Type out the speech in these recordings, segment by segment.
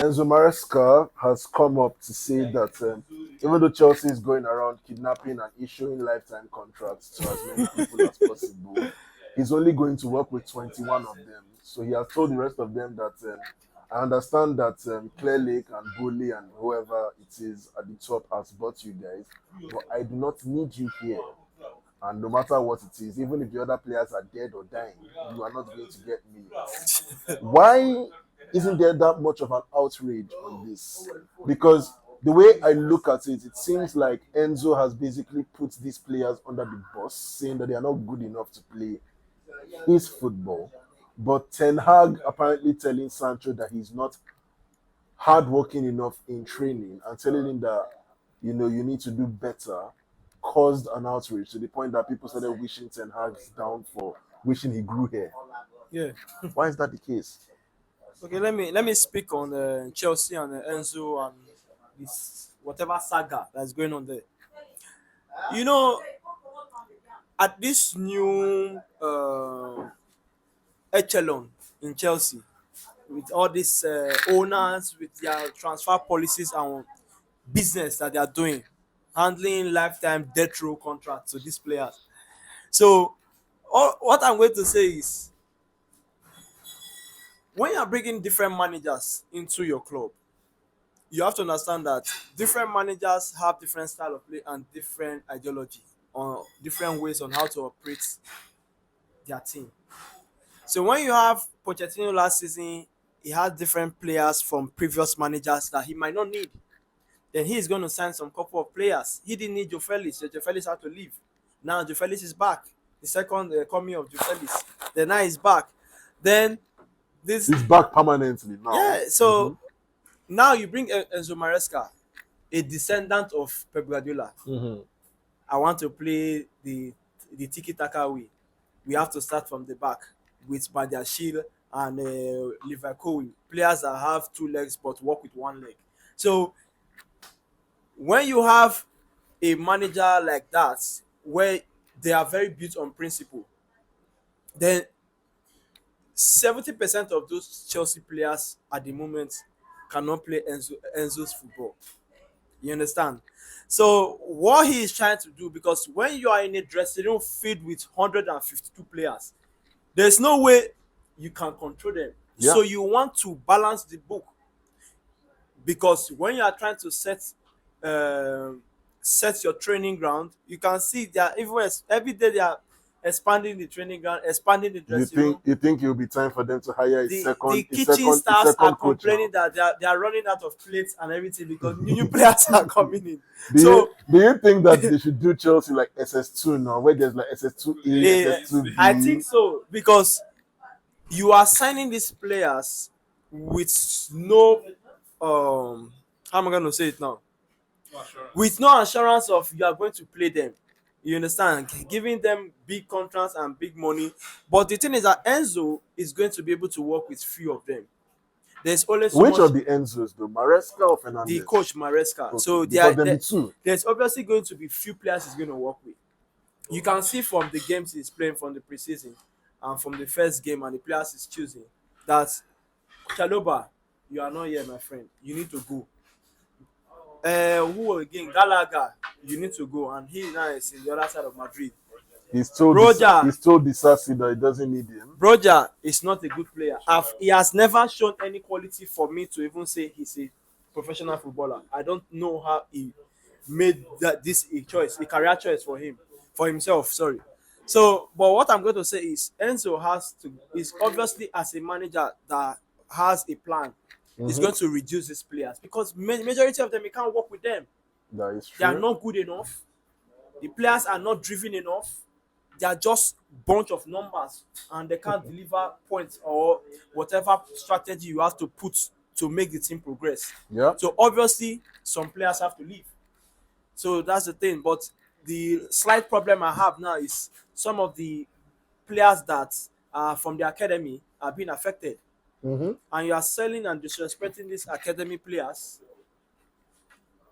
Enzo Maresca has come up to say that even though Chelsea is going around kidnapping and issuing lifetime contracts to as many people as possible, he's only going to work with 21 of them. So he has told the rest of them that I understand that Clear Lake and Bully and whoever it is at the top has bought you guys, but I do not need you here. And no matter what it is, even if the other players are dead or dying, you are not going to get minutes. Why isn't there that much of an outrage on this? Because the way I look at it, it seems like Enzo has basically put these players under the bus, saying that they are not good enough to play his football. But Ten Hag apparently telling Sancho that he's not hardworking enough in training and telling him that you need to do better caused an outrage to the point that people started wishing Ten Hag's down for wishing he grew hair. Yeah. Why is that the case? Okay, let me speak on Chelsea and Enzo and this whatever saga that's going on there. You know, at this new echelon in Chelsea, with all these owners, with their transfer policies and business that they are doing, handling lifetime death row contracts to these players. So, what I'm going to say is, when you're bringing different managers into your club, you have to understand that different managers have different style of play and different ideology or different ways on how to operate their team. So when you have Pochettino last season, he had different players from previous managers that he might not need. Then he is going to sign some couple of players. He didn't need Joe Felix, so Joe Felix had to leave. Now Joe Felix is back. The second coming of Joe Felix. Then now he's back. Then this He's back permanently now. yeah. So now you bring Enzo Maresca, a descendant of Pep Guardiola. I want to play the tiki taka way. We have to start from the back with Badiashile and Liverpool, players that have two legs but work with one leg. So when you have a manager like that, where they are very built on principle, then 70% of those Chelsea players at the moment cannot play Enzo's football. You understand? So what he is trying to do, because when you are in a dressing room filled with 152 players, there's no way you can control them. Yeah. So you want to balance the book, because when you are trying to set your training ground, you can see that even every day they are expanding the training ground, expanding the dressing room. You think it will be time for them to hire The kitchen staffs are complaining that they are running out of plates and everything because new players are coming in. Do you think that they should do Chelsea like SS2 now, where there's like SS2A, SS2B? I think so, because you are signing these players with no how am I going to say it now? With no assurance of you are going to play them. You understand? Giving them big contracts and big money. But the thing is that Enzo is going to be able to work with few of them. There's always which of the Enzos though? Maresca or Fernandes? The coach Maresca. Okay. So there's obviously going to be few players he's going to work with. You can see from the games he's playing from the preseason and from the first game and the players he's choosing that Chaloba, you are not here, my friend. You need to go. Who again? Gallagher, you need to go, and he now is in the other side of Madrid. He's told Disasi that he doesn't need him. Roger is not a good player. He has never shown any quality for me to even say he's a professional footballer. I don't know how he made this a career choice for himself. Sorry. So, but what I'm going to say is Enzo is obviously, as a manager that has a plan, is going to reduce these players, because majority of them, he can't work with them. That is true. They are not good enough. The players are not driven enough. They are just bunch of numbers, and they can't deliver points or whatever strategy you have to put to make the team progress. Yeah. So obviously, some players have to leave. So that's the thing. But the slight problem I have now is some of the players that are from the academy are being affected. And you are selling and disrespecting these academy players,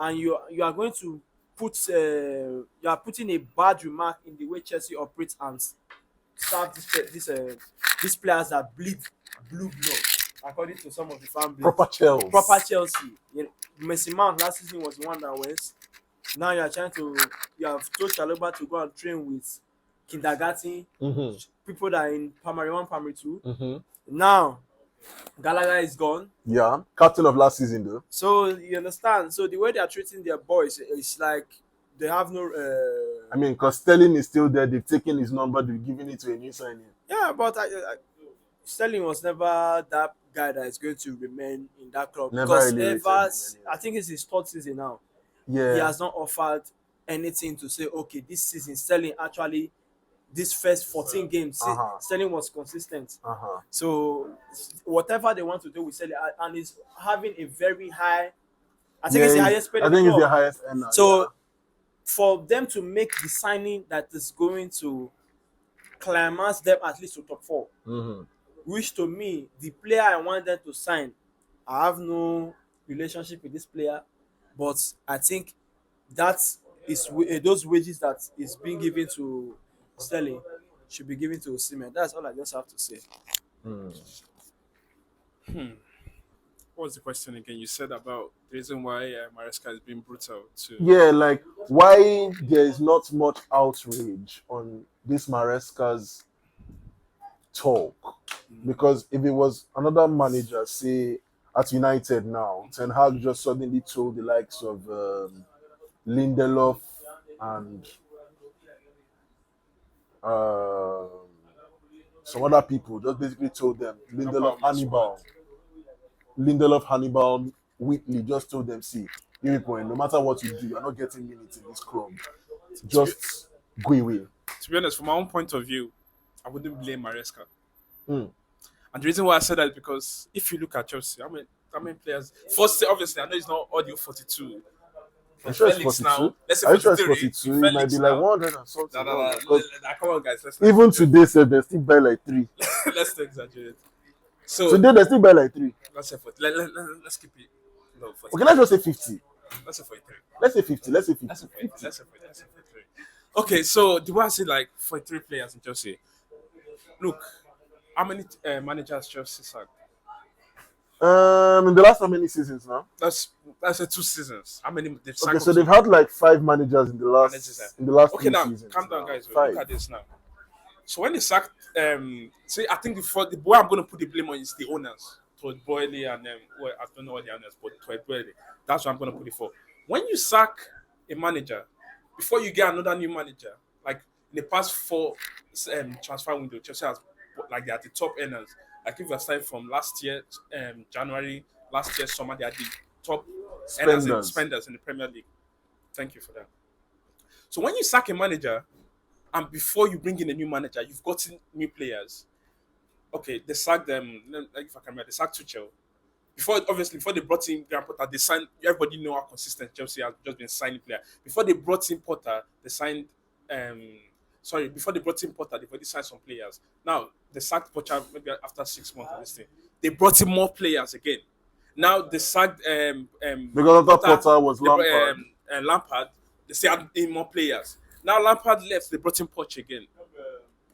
and you are going to you are putting a bad remark in the way Chelsea operates and serve these players that bleed blue blood, according to some of the fan base. Proper Proper Chels. Chelsea. Messi Mount last season was the one that went. Now you have told Chaloba to go and train with kindergarten Mm-hmm. people that are in primary one, primary two. Mm-hmm. Now Gallagher is gone. Yeah, captain of last season though. So you understand? So the way they are treating their boys is like they have no. I mean, because Sterling is still there. They've taken his number. They've given it to a new signing. Yeah, but Sterling was never that guy that is going to remain in that club Never because really rated him ever, anyway. I think it's his third season now. He Yeah. has not offered anything to say, okay, this season Sterling actually, this first 14 games, Sterling was consistent. So whatever they want to do with Sterling, and he's having a very high, I think it's the highest paid I in the think it's the club. highest earner. So for them to make the signing that is going to climax them at least to top four, which to me, the player I want them to sign, I have no relationship with this player, but I think that is those wages that is being given to Sterling should be given to Osimhen. That's all I just have to say. What's the question again? You said about the reason why Maresca has been brutal to. Yeah, like why there is not much outrage on this Maresca's talk. Because if it was another manager, say at United now, Ten Hag just suddenly told the likes of Lindelof and um some other people, just basically told them Lindelof, Hannibal, Whitley just told them, see, you people, no matter what you do, you're not getting minutes in this club. Just go away. To be honest, from my own point of view, I wouldn't blame Maresca. Mm. And the reason why I said that is because if you look at Chelsea, how many players? First, obviously, I know it's not audio 42. I'm sure it's Felix 42. now, let's say Are you sure it's 43. 42? It might be like 100 and something. No. Because Come on, guys. Let's not even exaggerate. today, sir, they still buy like 3. Let's not exaggerate. So Today, they still buy like 3. let's say 40. Let's keep it. No, 40. Okay, let's just say 50. Let's say 43. Let's say 50. Let's say 50. Let's say 40. Let's say 40. Let's say 43. Okay, so the way I say like 43 players in Chelsea. Look, how many managers Chelsea sacked? In the last how many seasons now? That's 2 seasons. How many they've sacked? Okay, so they've had like 5 managers in the last Okay, 3 now seasons. calm down, guys. 5. Look at this now. So when they sacked, say I think the boy I'm going to put the blame on is the owners, Todd Boyle and well, I don't know what the owners, but Todd Boyle. That's what I'm going to put it for. When you sack a manager, before you get another new manager, like in the past 4 transfer window, Chelsea has like they are the top earners. Like if you aside from last year, January, last year summer, they are the top earners and spenders in the Premier League. Thank you for that. So when you sack a manager, and before you bring in a new manager, you've gotten new players. Okay, they sacked them. Like if I can remember, they sacked Tuchel. Before they brought in Graham Potter, they signed. Everybody know how consistent Chelsea has just been signing players. Before they brought in Potter, they signed. Before they brought in Potter, they've already signed some players. Now they sacked Potter maybe after 6 months of this thing. They brought in more players again. Now they sacked because Potter was Lampard. Lampard. They said in more players. Now Lampard left, they brought in Poch again.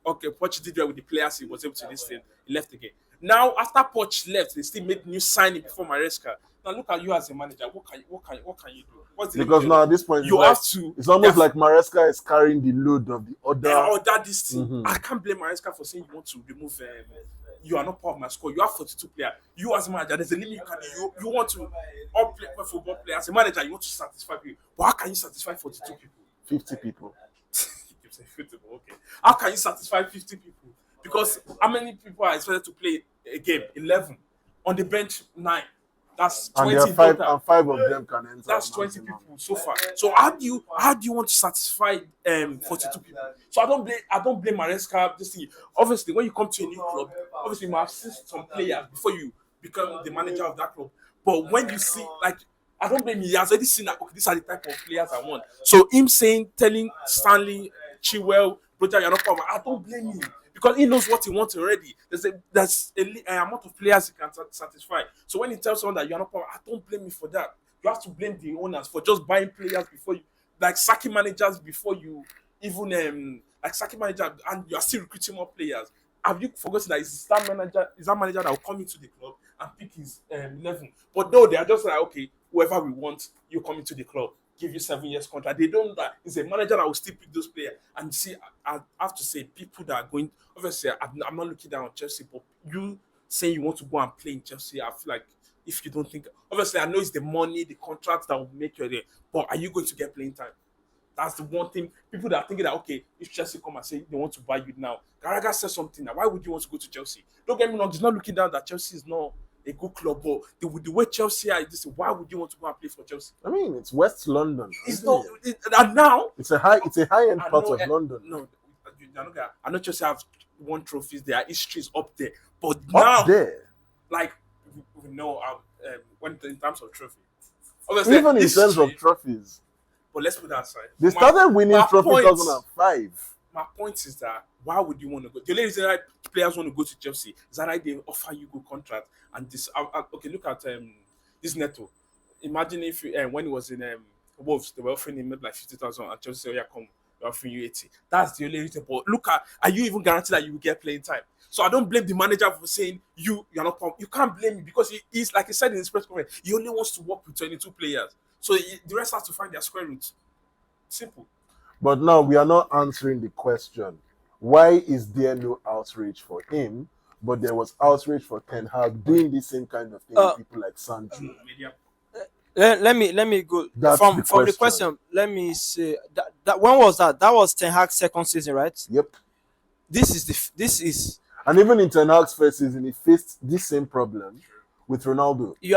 Okay, Poch did well with the players he was able to listen. He left again. Now after Poch left, they still made new signing before Maresca. Now look at you as a manager. What can you do? What's the Because now at this point, you have to. It's almost like Maresca is carrying the load of the other. This thing. I can't blame Maresca for saying you want to remove. You are not part of my squad. You have 42 players. You as a manager, there's a limit you can do. You want to all play football players. As a manager, you want to satisfy people. But how can you satisfy 42 people? 50 people. Okay. How can you satisfy 50 people? Because how many people are expected to play a game? 11. On the bench, 9. That's 20 and 5 of them can enter. That's 20 people so far. So how do you want to satisfy 42 people? So I don't blame Maresca. This thing. Obviously, when you come to a new club, obviously you must see some players before you become the manager of that club. But when you see I don't blame him. He has already seen that. Okay, these are the type of players I want. So him telling Stanley, Chilwell, Roger, you're not coming. I don't blame him because he knows what he wants already. There's a amount of players he can satisfy. So when he tells someone that you're not coming, I don't blame him for that. You have to blame the owners for just buying players before you, like sacking managers before you even sacking managers, and you are still recruiting more players. have you forgotten that is that manager that will come into the club and pick his 11? But no, they are just like, okay, whoever we want, you come into the club, give you 7 years contract. They don't. That it's a manager that will still pick those players. And see, I have to say, people that are going. Obviously, I'm not looking down on Chelsea, but you saying you want to go and play in Chelsea, I feel like if you don't think, obviously, I know it's the money, the contract that will make you there. But are you going to get playing time? That's the one thing. People that are thinking that, okay, if Chelsea come and say they want to buy you now, Gallagher said something now. Why would you want to go to Chelsea? Don't get me wrong, he's not looking down that Chelsea is not a good club, but the way Chelsea are, why would you want to go and play for Chelsea? I mean, it's West London. It's Isn't not. it? And now, It's a high end I part know, of London. no, I know Chelsea have won trophies. Their history is up there, but Up now, there. like we know, when in terms of trophy, obviously, Even in terms of history. trophies. But let's put that aside. They started winning my trophy point- 2005. My point is that why would you want to go? The only reason why players want to go to Chelsea is that they offer you good contract and this. Okay, look at this Neto. Imagine if when he was in Wolves, they were offering him like 50,000, and Chelsea said, "Yeah, come, we're offering you 80." That's the only reason. But look at, are you even guaranteed that you will get playing time? So I don't blame the manager for saying you're not. You can't blame him because he's like he said in his press conference, he only wants to work with 22 players. So the rest has to find their square root. Simple. But now we are not answering the question. Why is there no outrage for him? But there was outrage for Ten Hag doing the same kind of thing with people like Sancho. Media. Let me go That's from the the question. question. Let me say that when was that? That was Ten Hag's second season, right? Yep. This is And even in Ten Hag's first season, he faced this same problem with Ronaldo. you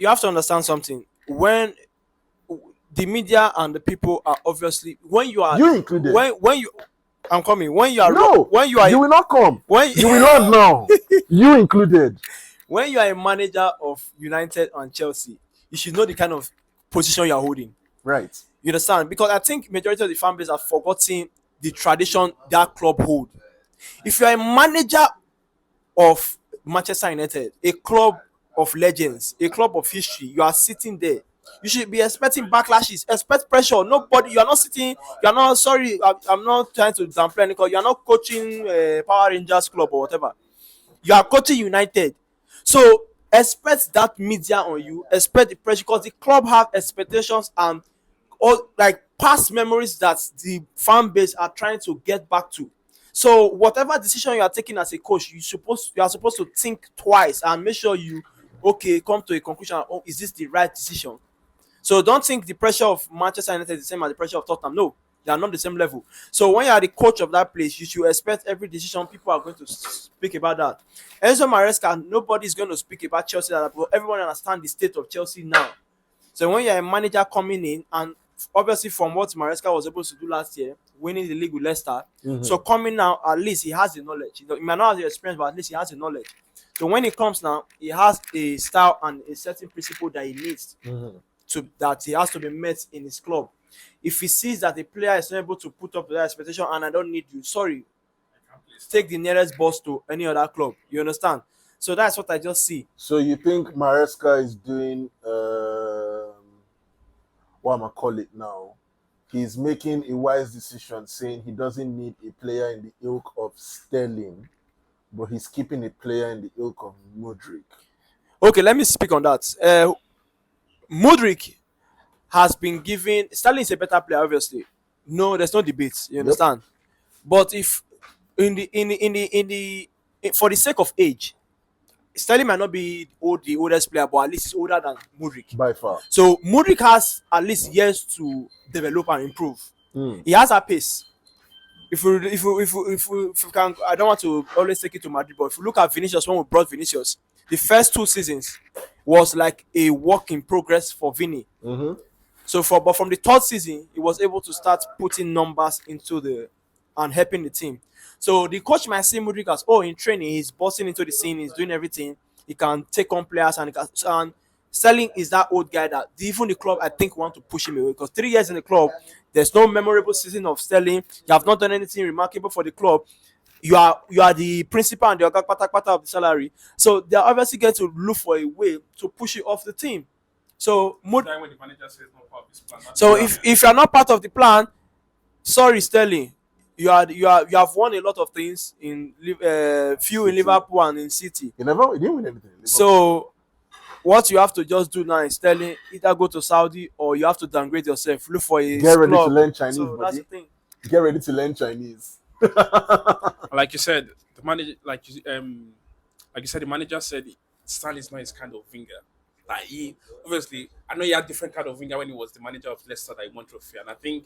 have to understand something. When the media and the people are obviously when you are You included. when you I'm coming when you are No, when you are you will not come. when You will not now. You included. when you are a manager of United and Chelsea, you should know the kind of position you are holding. Right. You understand? Because I think majority of the fan base have forgotten the tradition that club hold. If you are a manager of Manchester United, a club of legends, a club of history, you are sitting there. You should be expecting backlashes, expect pressure. Nobody, you are not sitting. You are not sorry. I'm not trying to downplay any club. You are not coaching Power Rangers club or whatever. You are coaching United, so expect that media on you. Expect the pressure because the club have expectations and all like past memories that the fan base are trying to get back to. So whatever decision you are taking as a coach, you are supposed to think twice and make sure you come to a conclusion. Oh, is this the right decision? So don't think the pressure of Manchester United is the same as the pressure of Tottenham. No, they are not the same level. So when you are the coach of that place, you should expect every decision people are going to speak about that. Enzo Maresca, nobody is going to speak about Chelsea, but everyone understands the state of Chelsea now. So when you're a manager coming in, and obviously from what Maresca was able to do last year, winning the league with Leicester, so coming now, at least he has the knowledge. He might not have the experience, but at least he has the knowledge. So when he comes now, he has a style and a certain principle that he needs that he has to be met in his club. If he sees that the player is not able to put up that expectation and I don't need you, sorry, take the nearest bus to any other club. You understand? So that's what I just see. So you think Maresca is doing what am I call it now? He's making a wise decision saying he doesn't need a player in the ilk of Sterling, but he's keeping a player in the ilk of Modric. Okay, let me speak on that. Modric has been given. Sterling is a better player, obviously. No, there's no debate. You understand? But if for the sake of age, Sterling might not be the oldest player, but at least he's older than Modric. By far. So Modric has at least years to develop and improve. He has a pace. If we can, I don't want to always take it to Madrid, but if you look at Vinicius, when we brought Vinicius, the first 2 seasons was like a work in progress for Vini. So but from the 3rd season, he was able to start putting numbers into and helping the team. So the coach might see Modric as, in training, he's busting into the scene, he's doing everything. He can take on players and Sterling is that old guy that even the club, I think, want to push him away because 3 years in the club, there's no memorable season of Sterling. You have not done anything remarkable for the club. You are the principal and the pata of the salary. So they're obviously going to look for a way to push you off the team. So When the manager says not part of this plan, if you're not part of the plan, sorry Sterling, you have won a lot of things in few in City. Liverpool and in City. He didn't win anything. In Liverpool. So what you have to just do now is telling either go to Saudi or you have to downgrade yourself. Look for a Get ready to club. learn Chinese, So that's the buddy. thing. Get ready to learn Chinese. Like you said, the manager, like you said, the manager said Stanley's not his kind of winger. Like he obviously, I know he had different kind of winger when he was the manager of Leicester that he won trophy, and I think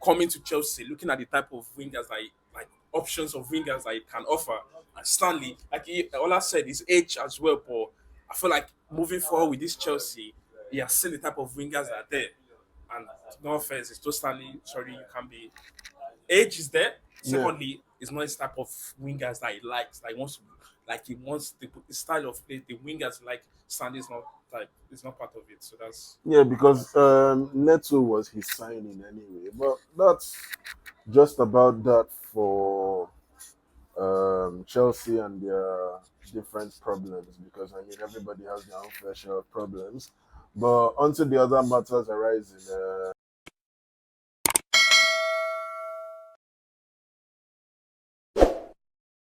coming to Chelsea, looking at the type of wingers that like options of wingers that he can offer, and Stanley, like Ola said, his age as well, but I feel like moving forward with this Chelsea, he has seen the type of wingers that are there. And no offense, it's just Stanley. Sorry, you can be age is there. Yeah. Secondly, it's not his type of wingers that he likes. Like he wants the style of play. The wingers like Sandy is not type. It's not part of it. So that's Yeah, because Neto was his signing anyway. But that's just about that for Chelsea and their different problems. Because I mean, everybody has their own fair share of problems. But onto the other matters arising.